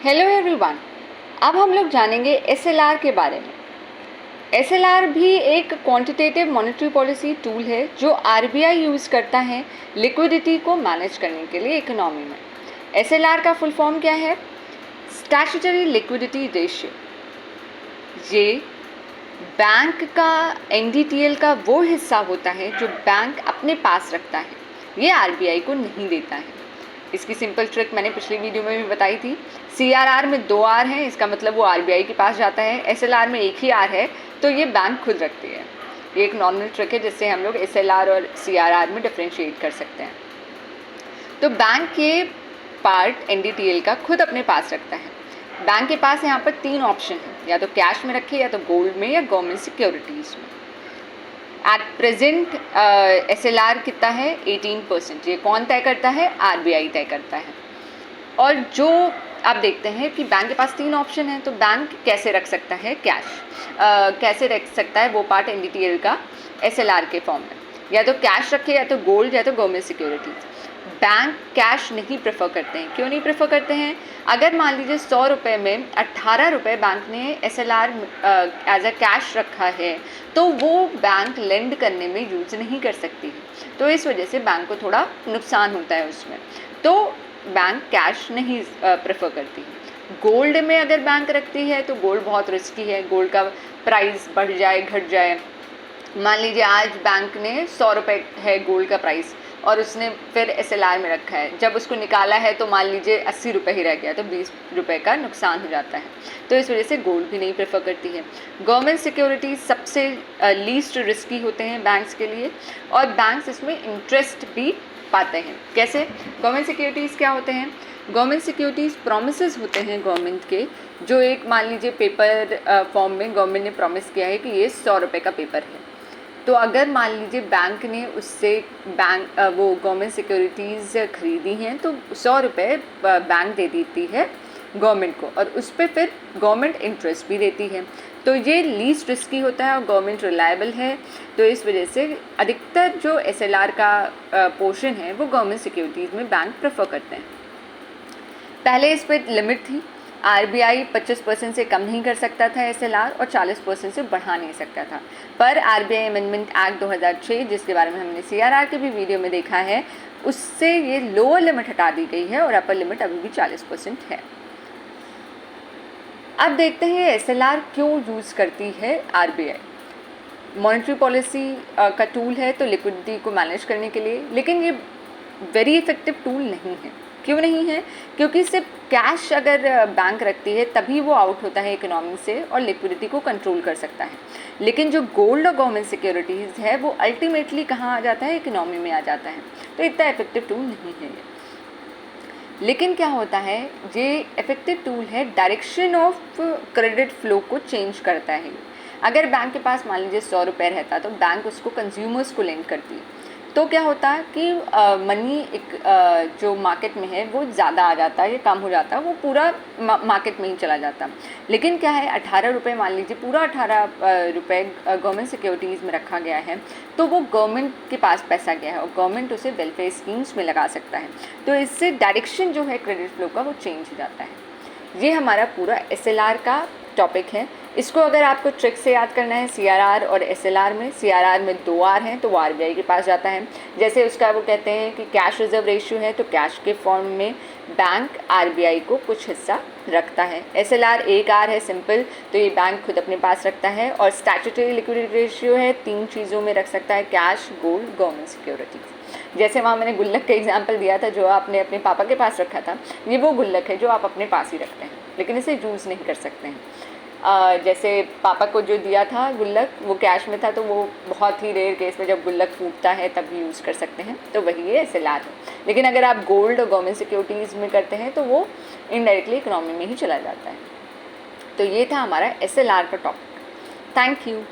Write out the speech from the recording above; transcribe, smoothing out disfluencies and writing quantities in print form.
Hello everyone. अब हम लोग जानेंगे एसएलआर के बारे में। एसएलआर भी एक क्वांटिटेटिव मॉनेटरी पॉलिसी टूल है जो आरबीआई यूज़ करता है लिक्विडिटी को मैनेज करने के लिए इकोनॉमी में। एसएलआर का फुल फॉर्म क्या है? Statutory liquidity ratio. ये बैंक का एनडीटीएल का वो हिस्सा होता है जो बैंक अपने पास रखता है, ये आरबीआई को नहीं देता है। इसकी सिंपल ट्रिक मैंने पिछली वीडियो में भी बताई थी। सीआरआर में 2 आर हैं, इसका मतलब वो आरबीआई के पास जाता है। एसएलआर में एक ही आर है, तो ये बैंक खुद रखती है। ये एक नॉर्मल ट्रिक है जिससे हम लोग एसएलआर और सीआरआर में डिफ्रेंशिएट कर सकते हैं। तो बैंक ये पार्ट एनडीटीएल का खुद अपने पास रखता है। बैंक के पास यहाँ पर 3 ऑप्शन हैं, या तो कैश में रखे, या तो गोल्ड में, या गवर्नमेंट सिक्योरिटीज़ में। एट प्रेजेंट एसएलआर कितना है? 18%। ये कौन तय करता है? आरबीआई तय करता है। और जो आप देखते हैं कि बैंक के पास 3 ऑप्शन है, तो बैंक कैसे रख सकता है कैश, कैसे रख सकता है वो पार्ट एनडीटीएल का एसएलआर के फॉर्म में, या तो कैश रखे, या तो गोल्ड, या तो गवर्नमेंट सिक्योरिटीज़। बैंक कैश नहीं प्रेफर करते हैं। क्यों नहीं प्रेफर करते हैं? अगर मान लीजिए 100 रुपये में 18 रुपये बैंक ने एसएलआर एज अ कैश रखा है, तो वो बैंक लेंड करने में यूज़ नहीं कर सकती है, तो इस वजह से बैंक को थोड़ा नुकसान होता है उसमें, तो बैंक कैश नहीं प्रेफर करती है। गोल्ड में अगर बैंक रखती है तो गोल्ड बहुत रिस्की है, गोल्ड का प्राइस बढ़ जाए घट जाए। मान लीजिए आज बैंक ने 100 रुपये है गोल्ड का प्राइस, और उसने फिर एसएलआर में रखा है, जब उसको निकाला है तो मान लीजिए 80 रुपये ही रह गया, तो 20 रुपये का नुकसान हो जाता है। तो इस वजह से गोल्ड भी नहीं प्रेफर करती है। गवर्नमेंट सिक्योरिटीज़ सबसे लीस्ट रिस्की होते हैं बैंक्स के लिए, और बैंक्स इसमें इंटरेस्ट भी पाते हैं। कैसे? गवर्नमेंट सिक्योरिटीज़ क्या होते हैं? गवर्नमेंट सिक्योरिटीज़ प्रॉमिसेस होते हैं गवर्नमेंट के, जो एक मान लीजिए पेपर फॉर्म में गवर्नमेंट ने प्रॉमिस किया है कि ये 100 रुपये का पेपर है, तो अगर मान लीजिए बैंक ने उससे वो गवर्नमेंट सिक्योरिटीज़ खरीदी हैं, तो 100 रुपये बैंक दे देती है गवर्नमेंट को, और उस पर फिर गवर्नमेंट इंटरेस्ट भी देती है। तो ये लीस्ट रिस्की होता है और गवर्नमेंट रिलायबल है, तो इस वजह से अधिकतर जो एसएलआर का पोर्शन है वो गवर्नमेंट सिक्योरिटीज़ में बैंक प्रेफर करते हैं। पहले इस पर लिमिट थी, आरबीआई 25% से कम नहीं कर सकता था एसएलआर, और 40% से बढ़ा नहीं सकता था। पर आरबीआई अमेंडमेंट एक्ट 2006, जिसके बारे में हमने सीआरआर के भी वीडियो में देखा है, उससे ये लोअर लिमिट हटा दी गई है और अपर लिमिट अभी भी 40% है। अब देखते हैं एसएलआर क्यों यूज़ करती है आरबीआई। मॉनेटरी पॉलिसी का टूल है तो लिक्विडिटी को मैनेज करने के लिए, लेकिन ये वेरी इफेक्टिव टूल नहीं है। क्यों नहीं है? क्योंकि सिर्फ कैश अगर बैंक रखती है तभी वो आउट होता है इकोनॉमी से और लिक्विडिटी को कंट्रोल कर सकता है, लेकिन जो गोल्ड और गवर्नमेंट सिक्योरिटीज़ है वो अल्टीमेटली कहाँ आ जाता है? इकोनॉमी में आ जाता है, तो इतना इफेक्टिव टूल नहीं है ये। लेकिन क्या होता है, ये इफेक्टिव टूल है, डायरेक्शन ऑफ क्रेडिट फ्लो को चेंज करता है। अगर बैंक के पास मान लीजिए 100 रुपये रहता, तो बैंक उसको कंज्यूमर्स को लेंड करती है, तो क्या होता है कि मनी एक जो मार्केट में है वो ज़्यादा आ जाता है या कम हो जाता है, वो पूरा मार्केट में ही चला जाता है। लेकिन क्या है, 18 रुपये मान लीजिए, पूरा 18 रुपये गवर्नमेंट सिक्योरिटीज़ में रखा गया है, तो वो गवर्नमेंट के पास पैसा गया है और गवर्नमेंट उसे वेलफेयर स्कीम्स में लगा सकता है, तो इससे डायरेक्शन जो है क्रेडिट फ्लो का वो चेंज हो जाता है। ये हमारा पूरा एसएलआर का टॉपिक है। इसको अगर आपको ट्रिक से याद करना है, सीआरआर और एसएलआर में, सीआरआर में 2 आर हैं तो वो आरबीआई के पास जाता है। जैसे उसका वो कहते हैं कि कैश रिजर्व रेशियो है, तो कैश के फॉर्म में बैंक आरबीआई को कुछ हिस्सा रखता है। एसएलआर 1 आर है सिंपल, तो ये बैंक खुद अपने पास रखता है। और स्टैट्यूटरी लिक्विडिटी रेशियो है, 3 चीज़ों में रख सकता है, कैश, गोल्ड, गवर्नमेंट सिक्योरिटीज़। जैसे वहाँ मैंने गुल्लक का एग्जाम्पल दिया था, जो आपने अपने पापा के पास रखा था, ये वो गुल्लक है जो आप अपने पास ही रखते हैं, लेकिन इसे यूज़ नहीं कर सकते हैं। जैसे पापा को जो दिया था गुल्लक, वो कैश में था, तो वो बहुत ही रेयर केस में जब गुल्लक फूटता है तब यूज़ कर सकते हैं, तो वही ये एसएलआर है। लेकिन अगर आप गोल्ड और गवर्नमेंट सिक्योरिटीज़ में करते हैं तो वो इनडायरेक्टली इकोनॉमी में ही चला जाता है। तो ये था हमारा एसएलआर का टॉपिक। Thank you.